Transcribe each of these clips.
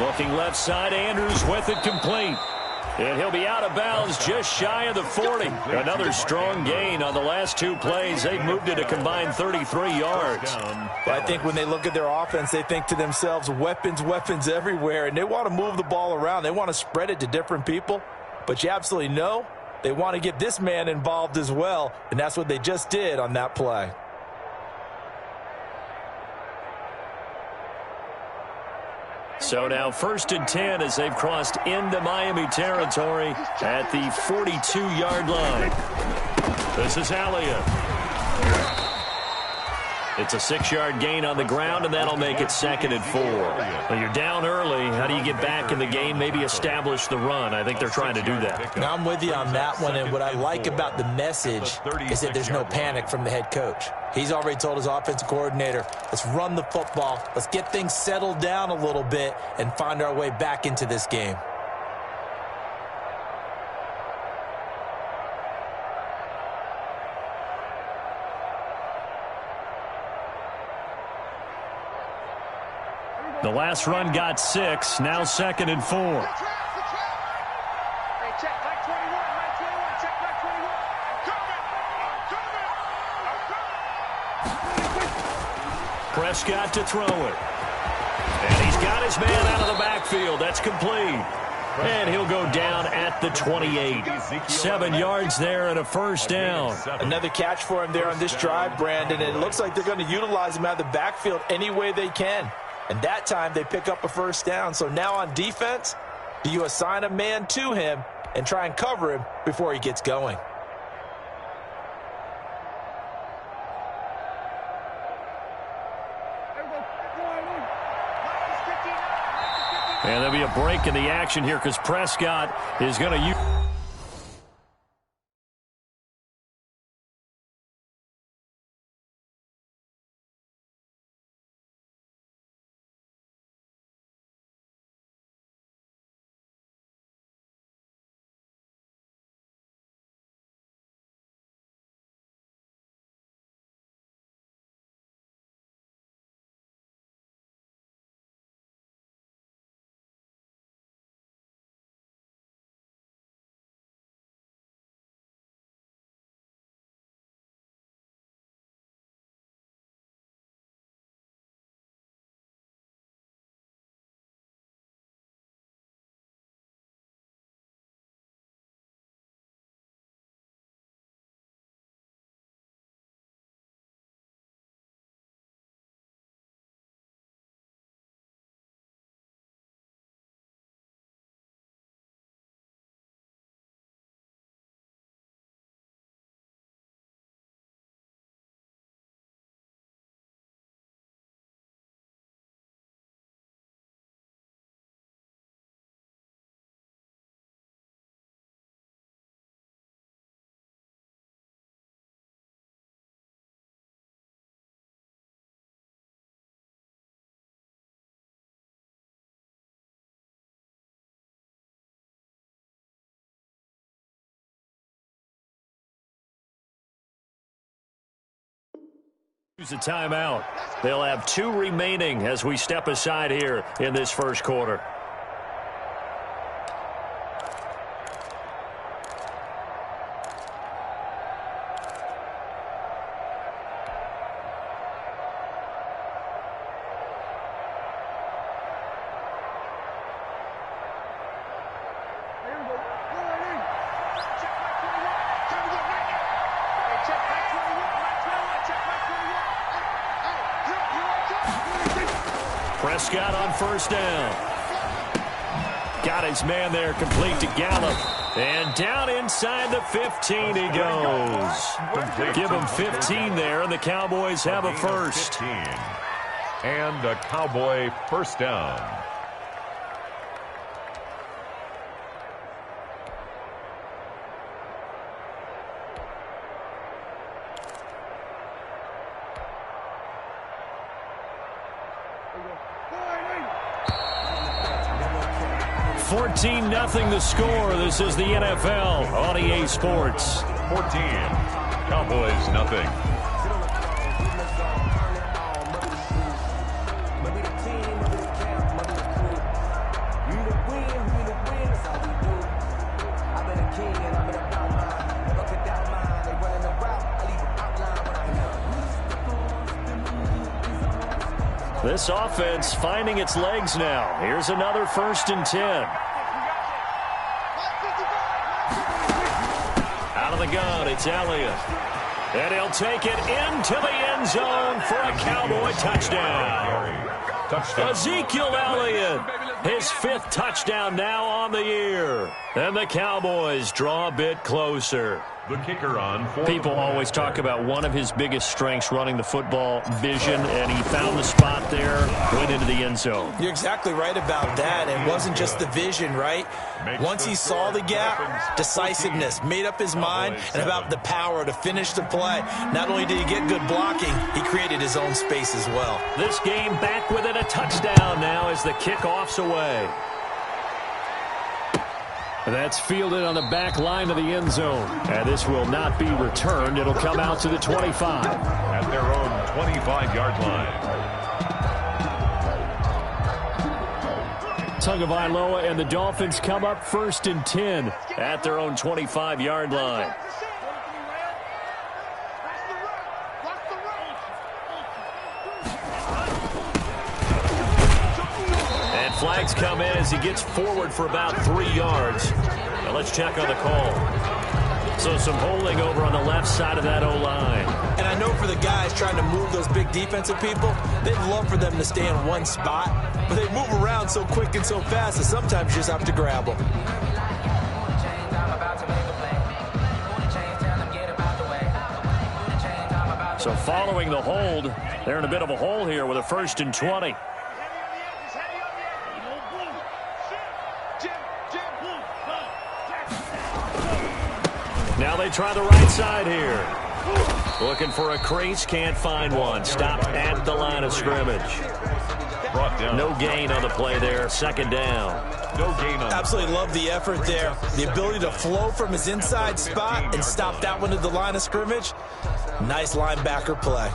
Looking left side, Andrews with it complete. And he'll be out of bounds just shy of the 40. Another strong gain on the last two plays. They've moved it a combined 33 yards. But I think when they look at their offense, they think to themselves, weapons, weapons everywhere. And they want to move the ball around. They want to spread it to different people. But you absolutely know they want to get this man involved as well. And that's what they just did on that play. So now 1st and 10 as they've crossed into Miami territory at the 42-yard line. This is Elliott. It's a 6-yard gain on the ground, and that'll make it 2nd and 4. Well, you're down early. How do you get back in the game, maybe establish the run? I think they're trying to do that. Now, I'm with you on that one, and what I like about the message is that there's no panic from the head coach. He's already told his offensive coordinator, let's run the football, let's get things settled down a little bit and find our way back into this game. The last run got 6, now 2nd and 4. Prescott to throw it. And he's got his man out of the backfield. That's complete. And he'll go down at the 28. 7 yards there and a first down. Another catch for him there on this drive, Brandon. And it looks like they're going to utilize him out of the backfield any way they can. And that time they pick up a first down. So now on defense, do you assign a man to him and try and cover him before he gets going? And there'll be a break in the action here because Prescott is going to use... Use a timeout. They'll have 2 remaining as we step aside here in this first quarter. Prescott on first down. Got his man there, complete to Gallup. And down inside the 15 he goes. Give him 15 there, and the Cowboys have a first. 15. And a Cowboy first down. Nothing the score. This is the NFL on EA Sports. 14. Cowboys nothing. This offense finding its legs now. Here's another 1st and 10. Out of the gun, it's Elliott. And he'll take it into the end zone for a Cowboy touchdown. Ezekiel Elliott, his 5th touchdown now on the year. And the Cowboys draw a bit closer. The kicker on 4. People always talk about one of his biggest strengths running the football, vision, and he found the spot there, went into the end zone. You're exactly right about that. It wasn't just the vision, right? Once he saw the gap, decisiveness, made up his mind, and about the power to finish the play. Not only did he get good blocking, he created his own space as well. This game back within a touchdown now as the kickoff's away. That's fielded on the back line of the end zone. And this will not be returned. It'll come out to the 25. At their own 25-yard line. Tagovailoa and the Dolphins come up 1st and 10 at their own 25-yard line. And flags come in as he gets forward for about 3 yards. Now let's check on the call. So some holding over on the left side of that O-line. And I know for the guys trying to move those big defensive people, they'd love for them to stay in one spot, but they move around so quick and so fast that sometimes you just have to grab them. So following the hold, they're in a bit of a hole here with a 1st and 20. Now they try the right side here. Looking for a crease, can't find one. Stopped at the line of scrimmage. Brought down. No gain on the play there. 2nd down. No gain on. Absolutely love the effort there. The ability to flow from his inside spot and stop that one at the line of scrimmage. Nice linebacker play.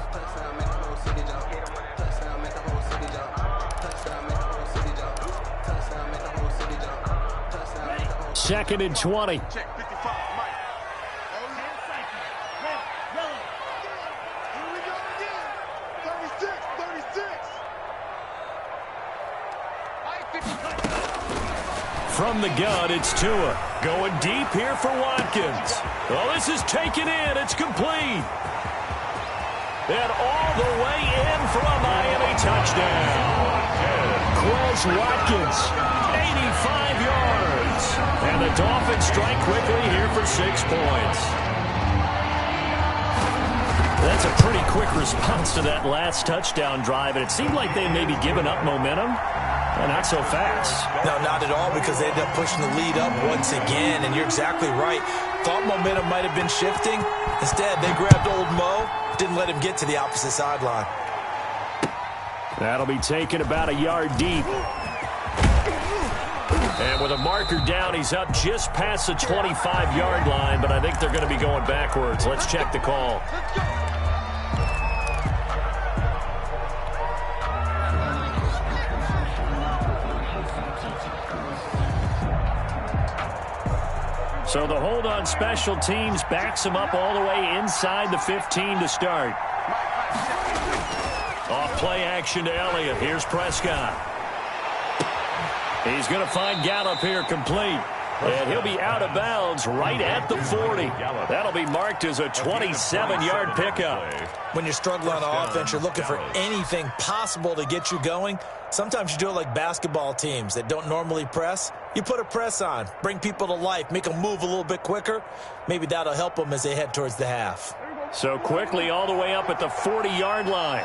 Second and 20. From the gun, it's Tua. Going deep here for Watkins. Oh, this is taken in. It's complete. And all the way in for a Miami touchdown. Quez Watkins, 85 yards. And the Dolphins strike quickly here for 6 points. That's a pretty quick response to that last touchdown drive, and it seemed like they may be giving up momentum. Well, not so fast. No, not at all, because they ended up pushing the lead up once again, and you're exactly right. Thought momentum might have been shifting. Instead, they grabbed old Mo, didn't let him get to the opposite sideline. That'll be taken about a yard deep. And with a marker down, he's up just past the 25-yard line, but I think they're going to be going backwards. Let's check the call. So the hold on special teams backs him up all the way inside the 15 to start. Off play action to Elliott. Here's Prescott. He's going to find Gallup here complete. And he'll be out of bounds right at the 40. That'll be marked as a 27-yard pickup. When you're struggling on offense, you're looking for anything possible to get you going. Sometimes you do it like basketball teams that don't normally press. You put a press on, bring people to life, make them move a little bit quicker. Maybe that'll help them as they head towards the half. So quickly all the way up at the 40-yard line.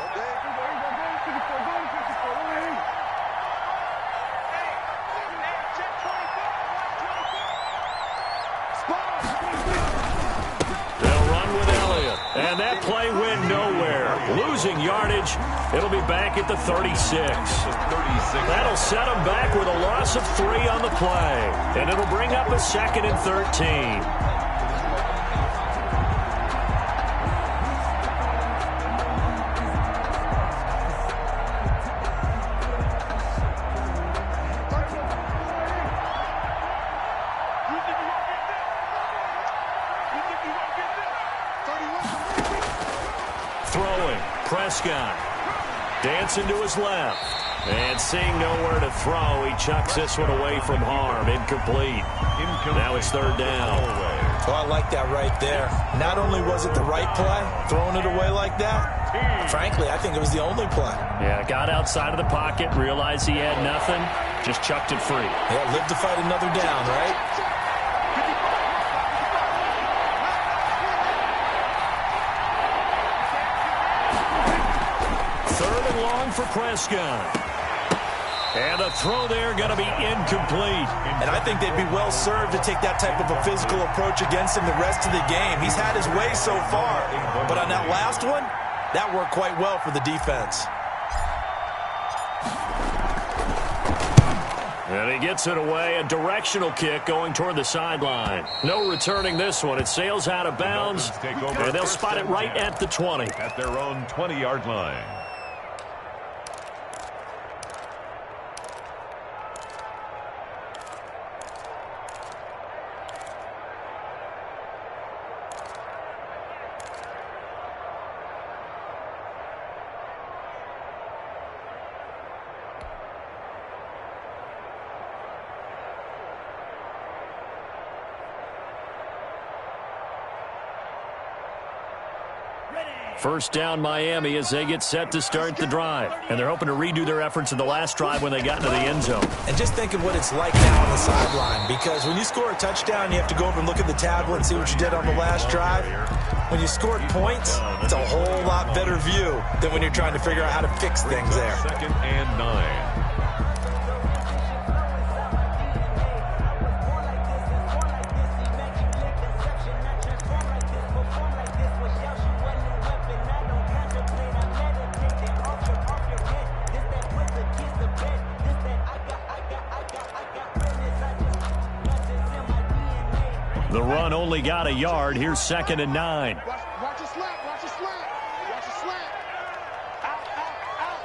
And that play went nowhere. Losing yardage. It'll be back at the 36. That'll set them back with a loss of 3 on the play. And it'll bring up a 2nd and 13. Prescott. Dancing to his left. And seeing nowhere to throw, he chucks this one away from harm. Incomplete. Now it's third down. Oh, I like that right there. Not only was it the right play, throwing it away like that, frankly, I think it was the only play. Yeah, got outside of the pocket, realized he had nothing, just chucked it free. Yeah, live to fight another down, right? Third and long for Prescott. And the throw there going to be incomplete. And I think they'd be well served to take that type of a physical approach against him the rest of the game. He's had his way so far. But on that last one, that worked quite well for the defense. And he gets it away. A directional kick going toward the sideline. No returning this one. It sails out of bounds. And they'll spot it right at the 20. At their own 20-yard line. First down Miami as they get set to start the drive. And they're hoping to redo their efforts in the last drive when they got into the end zone. And just think of what it's like now on the sideline. Because when you score a touchdown, you have to go over and look at the tablet and see what you did on the last drive. When you scored points, it's a whole lot better view than when you're trying to figure out how to fix things there. 2nd and 9. The run only got a yard. Here's 2nd and 9. Watch your slant. Watch your slant. Watch your slant. Out, out, out.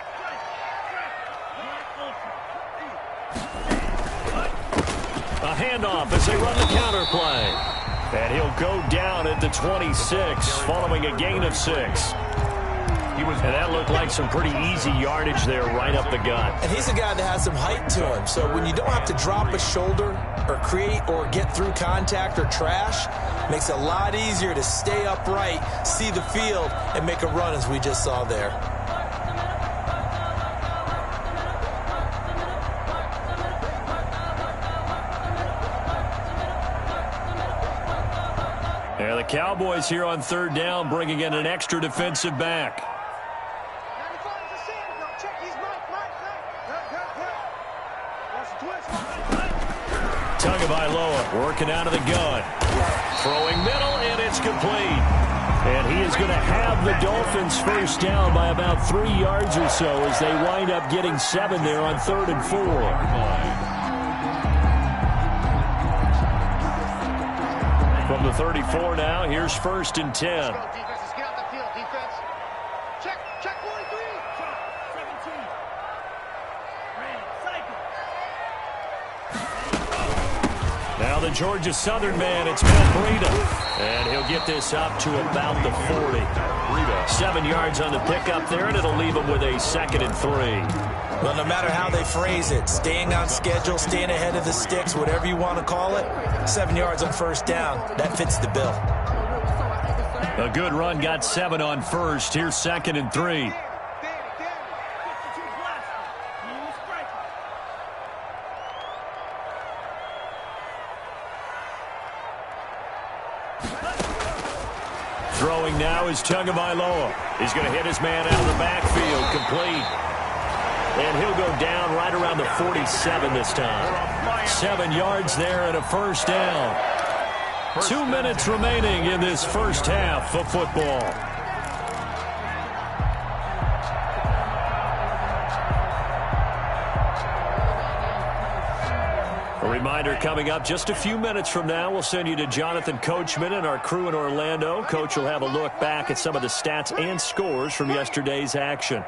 A handoff as they run the counter play. And he'll go down at the 26 following a gain of 6. And that looked like some pretty easy yardage there right up the gut. And he's a guy that has some height to him. So when you don't have to drop a shoulder or create or get through contact or trash, makes it a lot easier to stay upright, see the field, and make a run as we just saw there. And the Cowboys here on third down bringing in an extra defensive back. Tagovailoa working out of the gun. Throwing middle, and it's complete. And he is going to have the Dolphins first down by about 3 yards or so as they wind up getting 7 there on 3rd and 4. From the 34 now, here's 1st and 10. Now the Georgia Southern man, it's Matt Breida. And he'll get this up to about the 40. 7 yards on the pickup there, and it'll leave him with a 2nd and 3. Well, no matter how they phrase it, staying on schedule, staying ahead of the sticks, whatever you want to call it, 7 yards on first down, that fits the bill. A good run, got 7 on first. Here's 2nd and 3. Throwing now is Tagovailoa. He's going to hit his man out of the backfield, complete. And he'll go down right around the 47 this time. 7 yards there and a first down. 2 minutes remaining in this first half of football. A reminder coming up just a few minutes from now, we'll send you to Jonathan Coachman and our crew in Orlando. Coach will have a look back at some of the stats and scores from yesterday's action.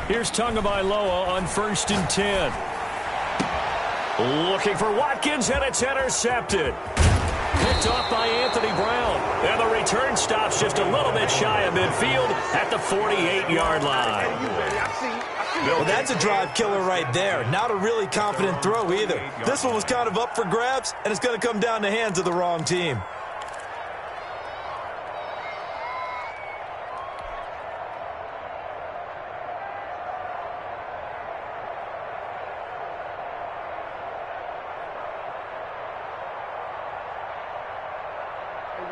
Here's Tagovailoa on 1st and 10. Looking for Watkins, and it's intercepted. picked off by Anthony Brown. And the return stops just a little bit shy of midfield at the 48-yard line. Well, that's a drive killer right there. Not a really confident throw either. This one was kind of up for grabs, and it's going to come down the hands of the wrong team.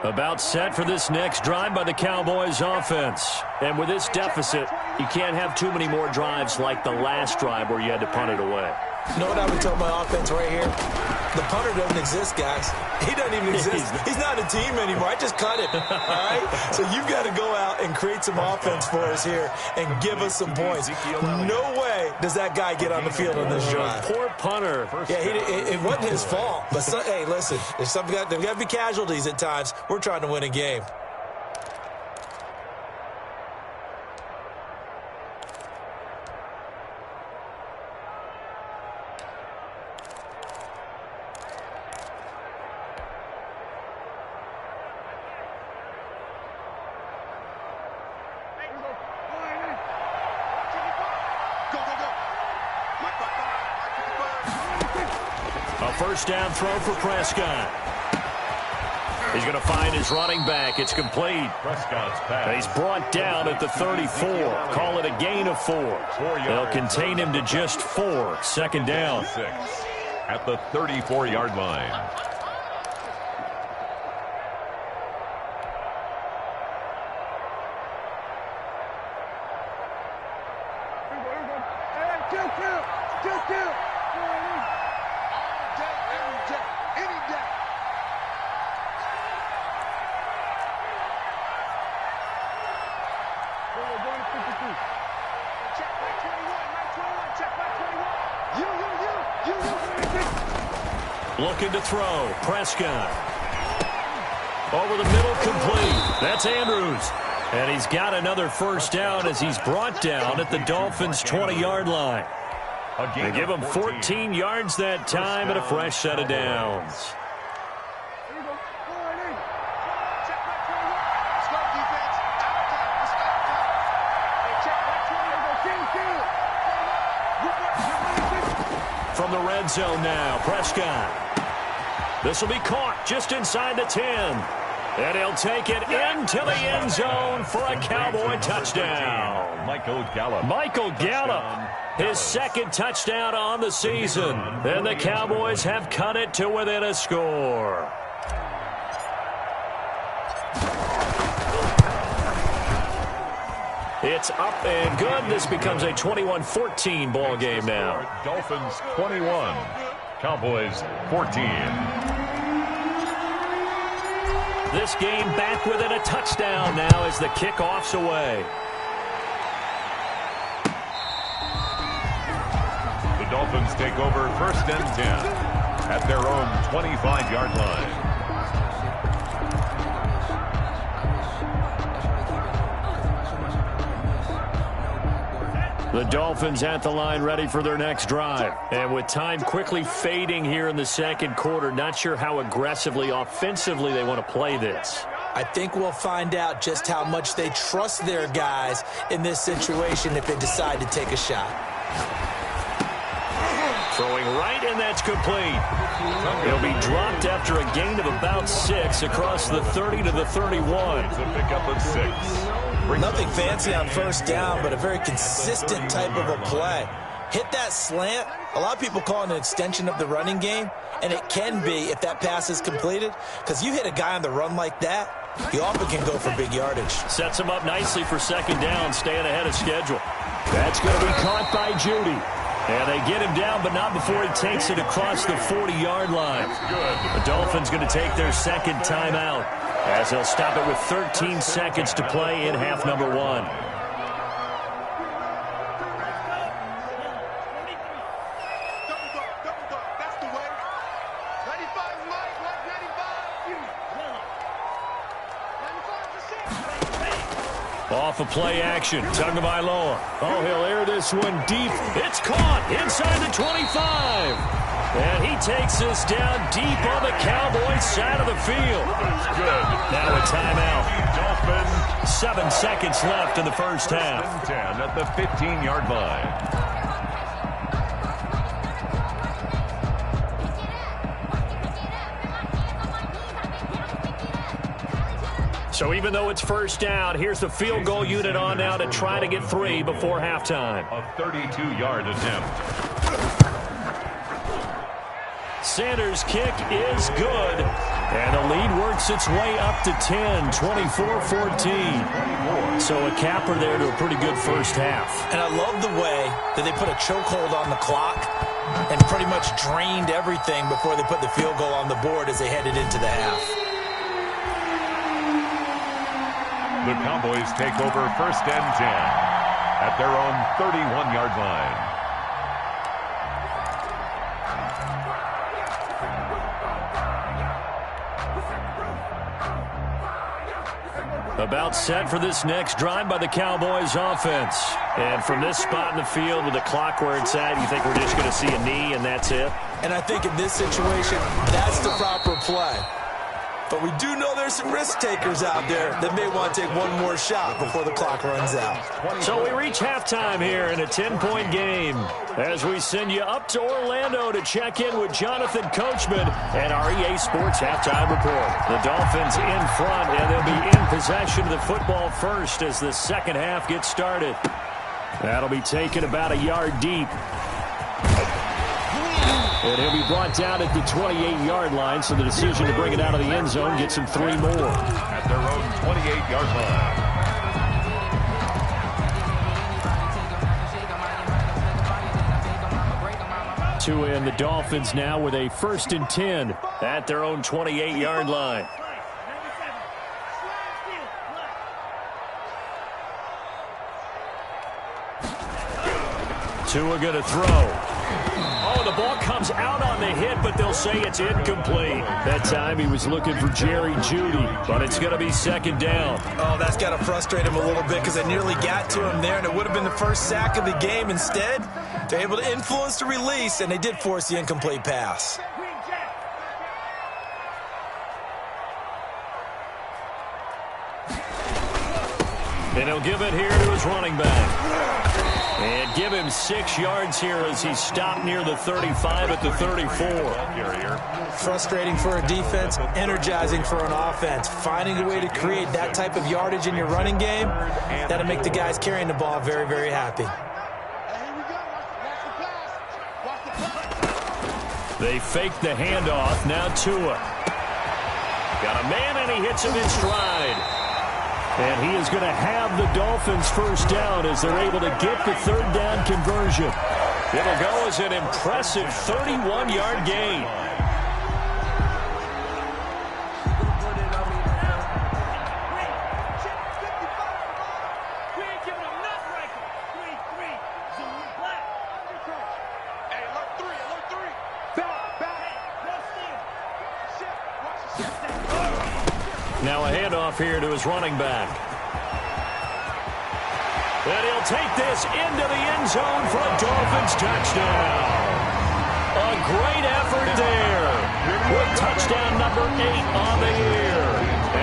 About set for this next drive by the Cowboys offense. And with this deficit, you can't have too many more drives like the last drive where you had to punt it away. You know what I would tell my offense right here? The punter doesn't exist, guys. He doesn't even exist. He's not a team anymore. I just cut him, all right? So you've got to go out and create some offense for us here and give us some points. No way does that guy get on the field on this drive. Poor punter. Yeah, it wasn't his fault. But, hey, listen, there's got to be casualties at times. We're trying to win a game. A first down throw for Prescott. He's going to find his running back. It's complete. Prescott's pass. He's brought down at the 34. Call it a gain of 4. They'll contain him to just 4. Second down. 6 at the 34-yard line. Looking to throw. Prescott. Over the middle, complete. That's Andrews. And he's got another first down as he's brought down at the Dolphins' 20-yard line. They give him 14 yards that time and a fresh set of downs. From the red zone now, Prescott. This will be caught just inside the 10. And he'll take it into the end zone for a Cowboy touchdown. Michael Gallup. Michael Gallup, his second touchdown on the season. And the Cowboys have cut it to within a score. It's up and good. This becomes a 21-14 ball game now. Dolphins 21, Cowboys 14. This game back within a touchdown now as the kickoff's away. The Dolphins take over first and 10 at their own 25-yard line. The Dolphins at the line ready for their next drive. And with time quickly fading here in the second quarter, not sure how aggressively, offensively they want to play this. I think we'll find out just how much they trust their guys in this situation if they decide to take a shot. Throwing right, and that's complete. He'll be dropped after a gain of about 6 across the 30 to the 31. It's a pickup of 6. Nothing fancy on first down, but a very consistent type of a play. Hit that slant. A lot of people call it an extension of the running game, and it can be if that pass is completed, because you hit a guy on the run like that, he often can go for big yardage. Sets him up nicely for second down, staying ahead of schedule. That's going to be caught by Judy. And they get him down, but not before he takes it across the 40-yard line. The Dolphins going to take their second timeout as they'll stop it with 13 seconds to play in half number 1. Off of play action, Tagovailoa. Oh, he'll air this one deep. It's caught inside the 25. And he takes us down deep on the Cowboys side of the field. That's good. Now a timeout. Dolphins. 7 seconds left in the first half. 10 at the 15-yard line. So even though it's first down, here's the field goal unit on now to try to get 3 before halftime. A 32-yard attempt. Sanders' kick is good. And the lead works its way up to 10, 24-14. So a capper there to a pretty good first half. And I love the way that they put a chokehold on the clock and pretty much drained everything before they put the field goal on the board as they headed into the half. The Cowboys take over first and 10 at their own 31-yard line. About set for this next drive by the Cowboys offense. And from this spot in the field with the clock where it's at, you think we're just going to see a knee and that's it? And I think in this situation, that's the proper play. But we do know there's some risk takers out there that may want to take one more shot before the clock runs out. So we reach halftime here in a 10-point game as we send you up to Orlando to check in with Jonathan Coachman and our EA Sports Halftime Report. The Dolphins in front, and they'll be in possession of the football first as the second half gets started. That'll be taken about a yard deep. And he'll be brought down at the 28-yard line, so the decision to bring it out of the end zone gets him 3 more. At their own 28-yard line. To end the Dolphins now with a 1st and 10 at their own 28-yard line. Tua going to throw. Oh, the ball comes out on the hit, but they'll say it's incomplete. That time he was looking for Jerry Jeudy, but it's going to be second down. Oh, that's got to frustrate him a little bit because I nearly got to him there, and it would have been the first sack of the game. Instead, they're able to influence the release, and they did force the incomplete pass. And he'll give it here to his running back. And give him 6 yards here as he stopped near the 35 at the 34. Frustrating for a defense, energizing for an offense. Finding a way to create that type of yardage in your running game, that'll make the guys carrying the ball very, very happy. They fake the handoff. Now Tua. Got a man, and he hits him in stride. And he is going to have the Dolphins first down as they're able to get the 3rd down conversion. It'll go as an impressive 31-yard gain. Now a handoff here to his running back. And he'll take this into the end zone for a Dolphins touchdown. A great effort there with touchdown number 8 on the year.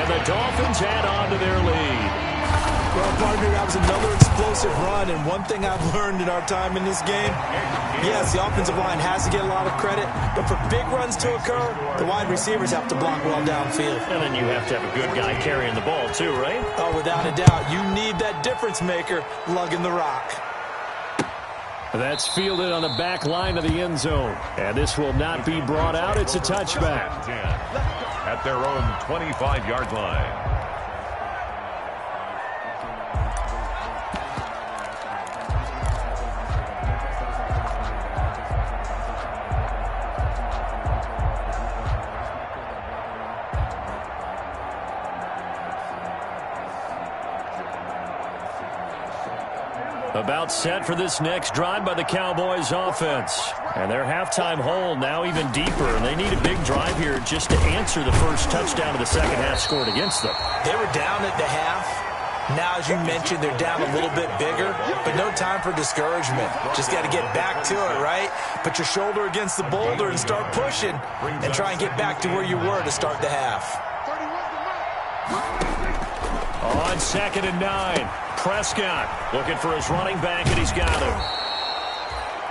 And the Dolphins add on to their lead. Well, partner, that was another explosive run, and one thing I've learned in our time in this game, yes, the offensive line has to get a lot of credit, but for big runs to occur, the wide receivers have to block well downfield. And then you have to have a good guy carrying the ball too, right? Oh, without a doubt. You need that difference maker lugging the rock. That's fielded on the back line of the end zone. And this will not be brought out. It's a touchback. At their own 25-yard line. About set for this next drive by the Cowboys offense. And their halftime hole now even deeper. And they need a big drive here just to answer the first touchdown of the second half scored against them. They were down at the half, Now, as you mentioned, they're down a little bit bigger, but no time for discouragement. Just got to get back to it, right? Put your shoulder against the boulder and start pushing and try and get back to where you were to start the half. On 2nd and 9, Prescott looking for his running back, and he's got him.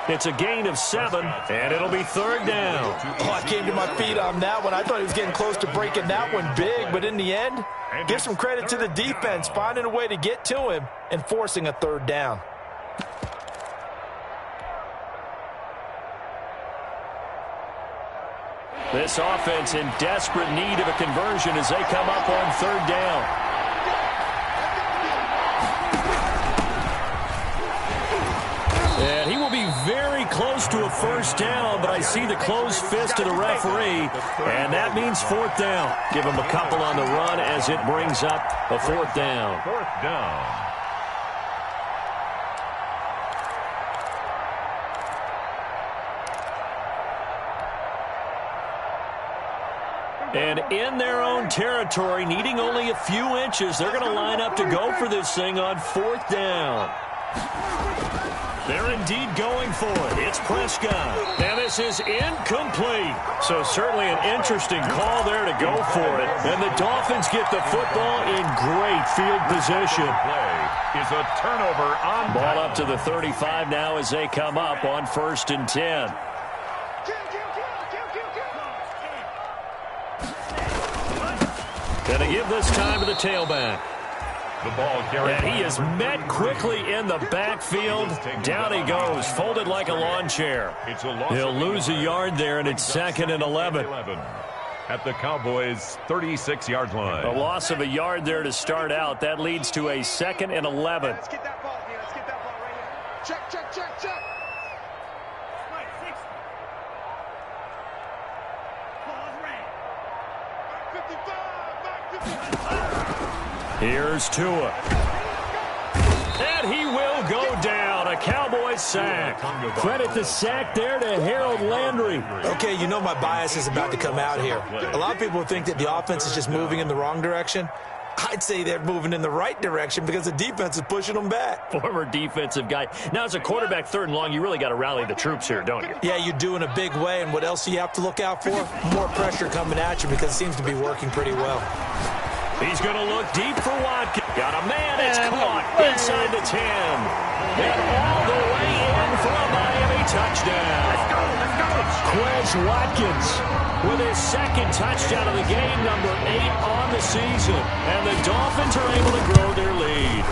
It's a gain of 7, and it'll be 3rd down. Oh, I came to my feet on that one. I thought he was getting close to breaking that one big, but in the end, give some credit to the defense, finding a way to get to him and forcing a 3rd down. This offense in desperate need of a conversion as they come up on 3rd down. And he will be very close to a 1st down, but I see the closed fist of the referee, and that means 4th down. Give him a couple on the run as it brings up a 4th down. 4th down. And in their own territory, needing only a few inches, they're going to line up to go for this thing on 4th down. They're indeed going for it. It's Prescott. And this is incomplete. So certainly an interesting call there to go for it. And the Dolphins get the football in great field position. Play is a turnover on ball up to the 35 now as they come up on 1st and 10. Going to give this time to the tailback. The ball carried. And he is met quickly in the backfield. Down he goes, folded like a lawn chair. He'll lose a yard there, and it's 2nd and 11. At the Cowboys' 36-yard line. A loss of a yard there to start out. That leads to a 2nd and 11. Let's get that ball here. Let's get that ball right here. Check, check, check, check. Here's Tua. And he will go down. A Cowboys sack. Credit the sack there to Harold Landry. Okay, you know my bias is about to come out here. A lot of people think that the offense is just moving in the wrong direction. I'd say they're moving in the right direction because the defense is pushing them back. Former defensive guy. Now, as a quarterback 3rd and long, you really got to rally the troops here, don't you? Yeah, you do in a big way. And what else do you have to look out for? More pressure coming at you because it seems to be working pretty well. He's going to look deep for Watkins. Got a man. It's caught inside the 10. And all the way in for a Miami touchdown. Let's go. Quez Watkins with his 2nd touchdown of the game, number 8 on the season. And the Dolphins are able to grow their lead.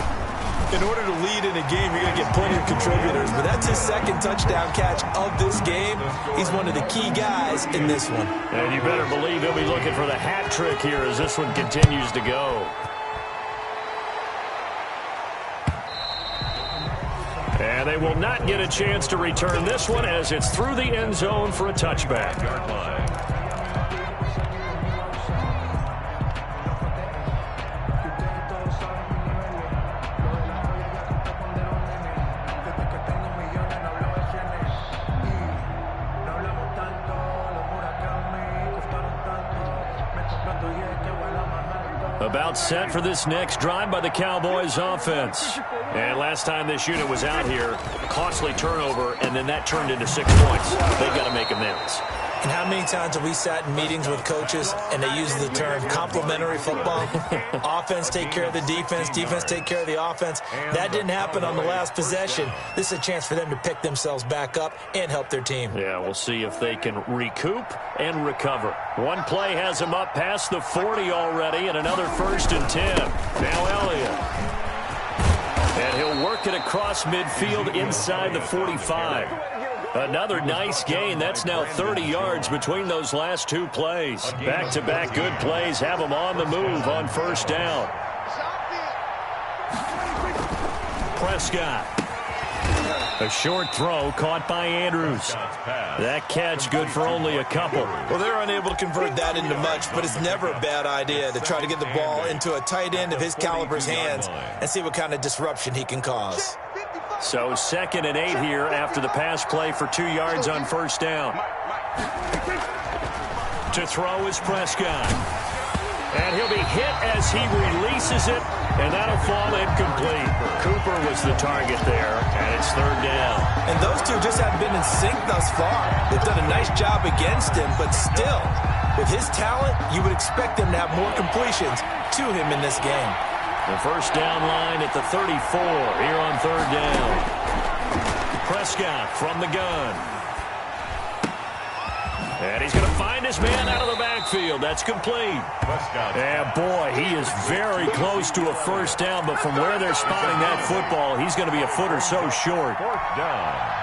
In order to lead in a game, you're going to get plenty of contributors. But that's his 2nd touchdown catch of this game. He's one of the key guys in this one. And you better believe he'll be looking for the hat trick here as this one continues to go. And they will not get a chance to return this one as it's through the end zone for a touchback. About set for this next drive by the Cowboys offense. And last time this unit was out here, costly turnover, and then that turned into 6 points. They've got to make amends. And how many times have we sat in meetings with coaches and they use the term complementary football? Offense take care of the defense, defense take care of the offense. That didn't happen on the last possession. This is a chance for them to pick themselves back up and help their team. Yeah, we'll see if they can recoup and recover. One play has them up past the 40 already, and another 1st and 10. Now Elliott. And he'll work it across midfield inside the 45. Another nice gain. That's now 30 yards between those last 2 plays. Back-to-back good plays have them on the move on 1st down. Prescott. A short throw caught by Andrews. That catch good for only a couple. Well, they're unable to convert that into much, but it's never a bad idea to try to get the ball into a tight end of his caliber's hands and see what kind of disruption he can cause. So 2nd and 8 here after the pass play for 2 yards on 1st down. To throw is Prescott. And he'll be hit as he releases it And that'll fall incomplete. Cooper was the target there, and it's third down. And those two just haven't been in sync thus far. They've done a nice job against him, but still, with his talent, you would expect him to have more completions to him in this game. The first down line at the 34 here on third down. Prescott from the gun. And he's going to find his man out of the backfield. That's complete. Prescott. And boy, he is very close to a first down, but from where they're spotting that football, he's going to be a foot or so short. Fourth down.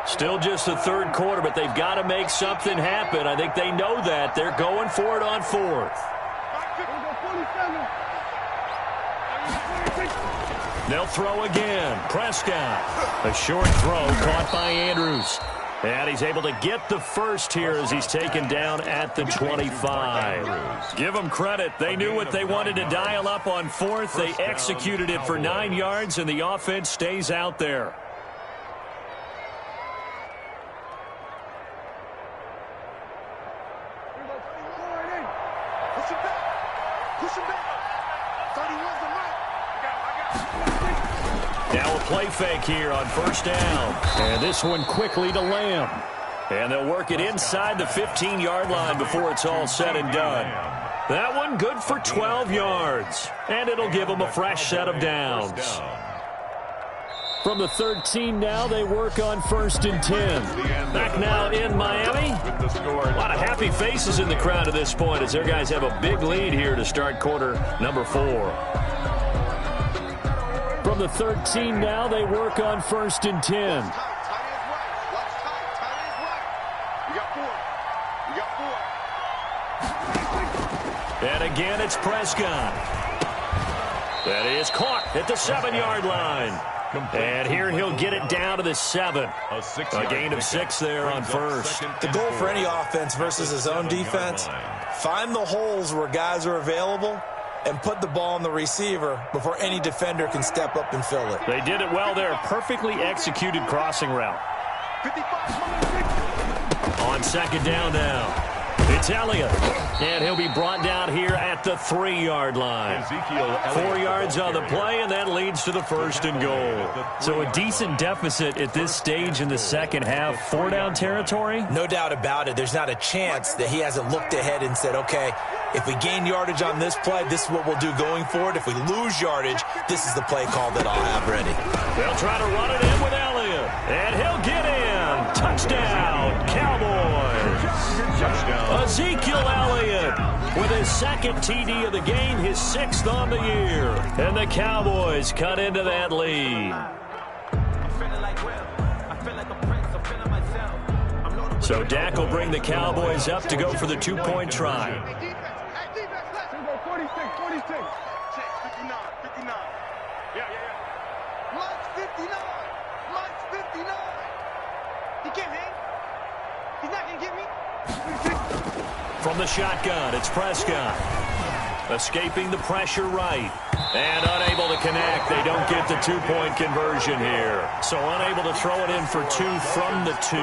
Still just the third quarter, but they've got to make something happen. I think they know that. They're going for it on fourth. They'll throw again. Prescott. A short throw caught by Andrews. And he's able to get the first here as he's taken down at the 25. Give them credit. They knew what they wanted to dial up on fourth. They executed it for 9 yards, and the offense stays out there. Now a play fake here on first down. And this one quickly to Lamb. And they'll work it inside the 15-yard line before it's all said and done. That one good for 12 yards. And it'll give them a fresh set of downs. From the 13 now, they work on first and 10. Back now in Miami. A lot of happy faces in the crowd at this point as their guys have a big lead here to start quarter number 4. From the 13 now, they work on first and 10. And again, it's Prescott. That is caught at the 7-yard line. And here he'll get it down to the 7. A gain of 6 there on first. The goal for any offense versus his own defense, find the holes where guys are available and put the ball on the receiver before any defender can step up and fill it. They did it well there. Perfectly executed crossing route. On second down now. It's Elliott. And he'll be brought down here at the 3-yard line. 4 yards on the play, and that leads to the first and goal. So a decent deficit at this stage in the second half. 4-down territory? No doubt about it. There's not a chance that he hasn't looked ahead and said, okay, if we gain yardage on this play, this is what we'll do going forward. If we lose yardage, this is the play call that I'll have ready. They'll try to run it in with Elliott. And he'll get in. Touchdown, Cowboys. Touchdown. Ezekiel Elliott with his second TD of the game, his 6th on the year. And the Cowboys cut into that lead. So Dak will bring the Cowboys up to go for the 2-point try. From the shotgun, it's Prescott. Escaping the pressure right. And unable to connect. They don't get the 2-point conversion here. So unable to throw it in for 2 from the 2.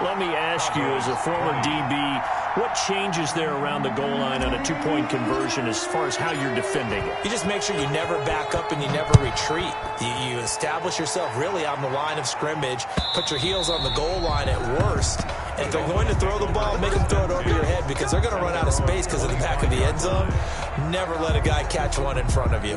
Let me ask you, as a former DB, what changes there around the goal line on a 2-point conversion as far as how you're defending it? You just make sure you never back up and you never retreat. You establish yourself really on the line of scrimmage, put your heels on the goal line at worst, and if they're going to throw the ball, make them throw it over your head because they're going to run out of space because of the back of the end zone. Never let a guy catch one in front of you.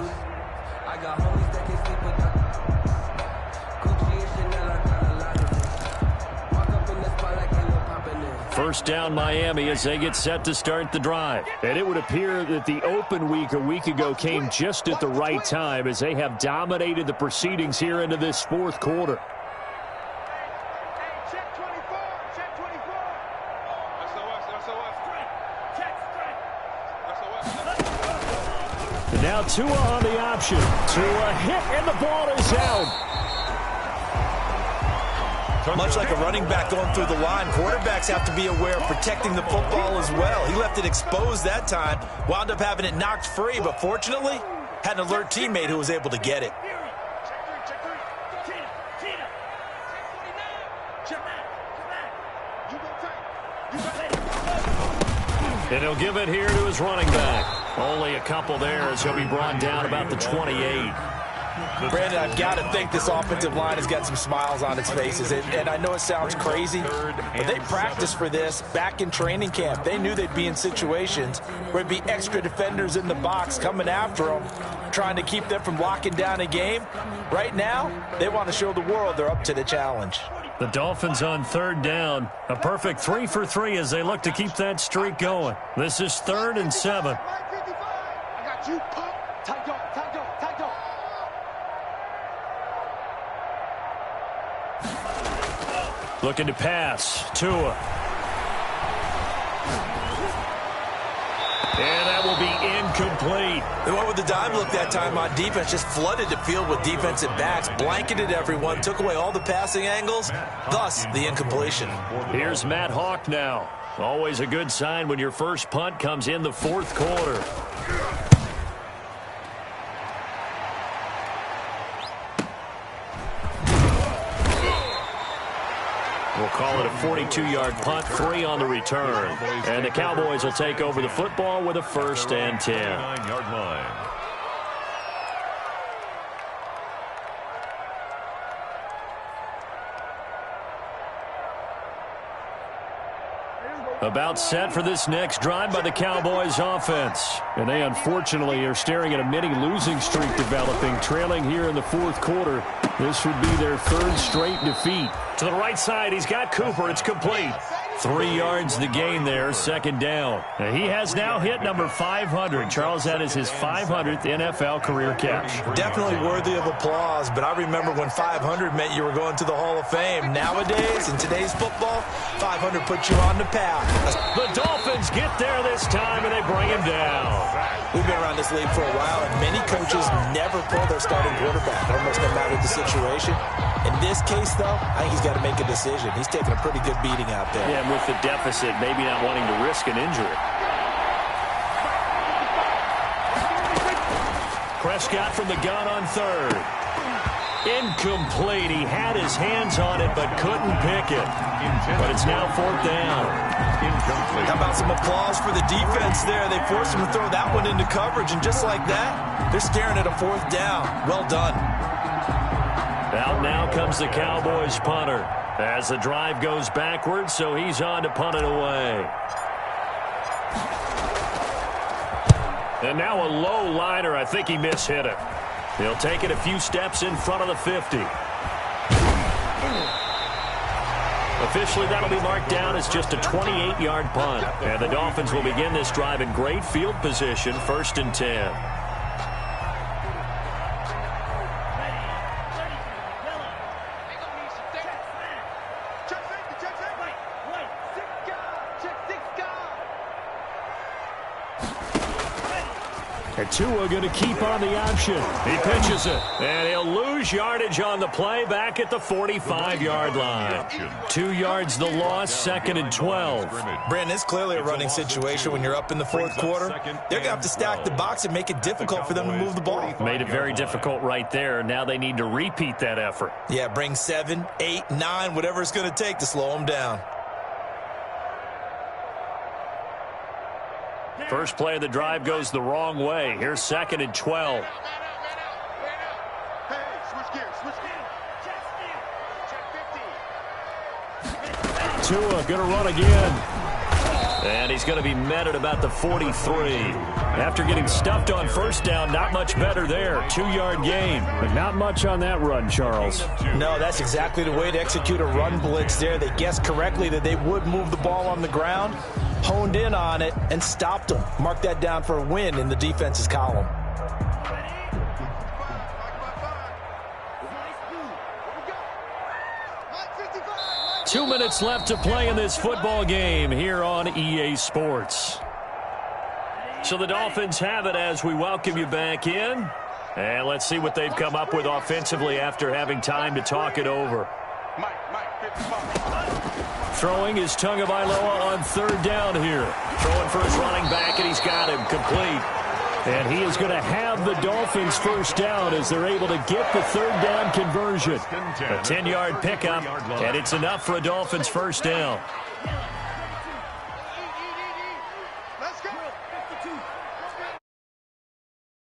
First down Miami as they get set to start the drive. And it would appear that the open week a week ago came just at the right time as they have dominated the proceedings here into this 4th quarter. And now Tua on the option. Tua hit and the ball is out. Much like a running back going through the line, quarterbacks have to be aware of protecting the football as well. He left it exposed that time, wound up having it knocked free, but fortunately, had an alert teammate who was able to get it. And he'll give it here to his running back. Only a couple there as he'll be brought down about the 28. Brandon, I've got to think this offensive line has got some smiles on its faces. And I know it sounds crazy, but they practiced for this back in training camp. They knew they'd be in situations where there'd be extra defenders in the box coming after them, trying to keep them from locking down a game. Right now, they want to show the world they're up to the challenge. The Dolphins on third down. A perfect 3 for 3 as they look to keep that streak going. This is 3rd and 7. I got you, pump. Tight dog, tight dog, tight dog. Looking to pass. Tua. And that will be incomplete. They went with the dime look that time on defense, just flooded the field with defensive backs, blanketed everyone, took away all the passing angles, thus the incompletion. Here's Matt Hawk now. Always a good sign when your first punt comes in the 4th quarter. We'll call it a 42-yard punt, 3 on the return. And the Cowboys will take over the football with a 1st and 10. 9-yard line. About set for this next drive by the Cowboys offense. And they unfortunately are staring at a mini losing streak developing, trailing here in the 4th quarter. This would be their 3rd straight defeat. To the right side, he's got Cooper. It's complete. 3 yards the gain there, 2nd down. Now, he has now hit number 500. Charles, that is his 500th NFL career catch. Definitely worthy of applause, but I remember when 500 meant you were going to the Hall of Fame. Nowadays, in today's football, 500 puts you on the path. The Dolphins get there this time, and they bring him down. We've been around this league for a while, and many coaches never pull their starting quarterback, almost no matter the situation. In this case, though, I think he's got to make a decision. He's taking a pretty good beating out there. Yeah, with the deficit, maybe not wanting to risk an injury. Prescott from the gun on 3rd. Incomplete. He had his hands on it but couldn't pick it. But it's now 4th down. Incomplete. How about some applause for the defense there? They forced him to throw that one into coverage, and just like that, they're staring at a 4th down. Well done. Out now comes the Cowboys punter as the drive goes backwards, so he's on to punt it away. And now a low liner. I think he mishit it. He'll take it a few steps in front of the 50. Officially, that'll be marked down as just a 28-yard punt. And the Dolphins will begin this drive in great field position, 1st and 10. Tua going to keep on the option. He pitches it, and he'll lose yardage on the play back at the 45-yard line. 2 yards the loss, 2nd and 12. Brandon, it's clearly a running situation when you're up in the 4th quarter. They're going to have to stack the box and make it difficult for them to move the ball. Made it very difficult right there. Now they need to repeat that effort. Yeah, bring 7, 8, 9, whatever it's going to take to slow them down. First play of the drive goes the wrong way. Here's 2nd and 12. Hey, switch gears, switch gears. Check 50. Tua going to run again. And he's going to be met at about the 43. After getting stuffed on 1st down, not much better there. 2-yard gain. But not much on that run, Charles. No, that's exactly the way to execute a run blitz there. They guessed correctly that they would move the ball on the ground, honed in on it, and stopped them. Mark that down for a win in the defense's column. Two minutes left to play in this football game here on EA Sports. So the Dolphins have it as we welcome you back in. And let's see what they've come up with offensively after having time to talk it over. Throwing is Tagovailoa on 3rd down here. Throwing for his running back, and he's got him complete. And he is going to have the Dolphins 1st down as they're able to get the 3rd down conversion. A 10-yard pickup, and it's enough for a Dolphins 1st down. Let's go.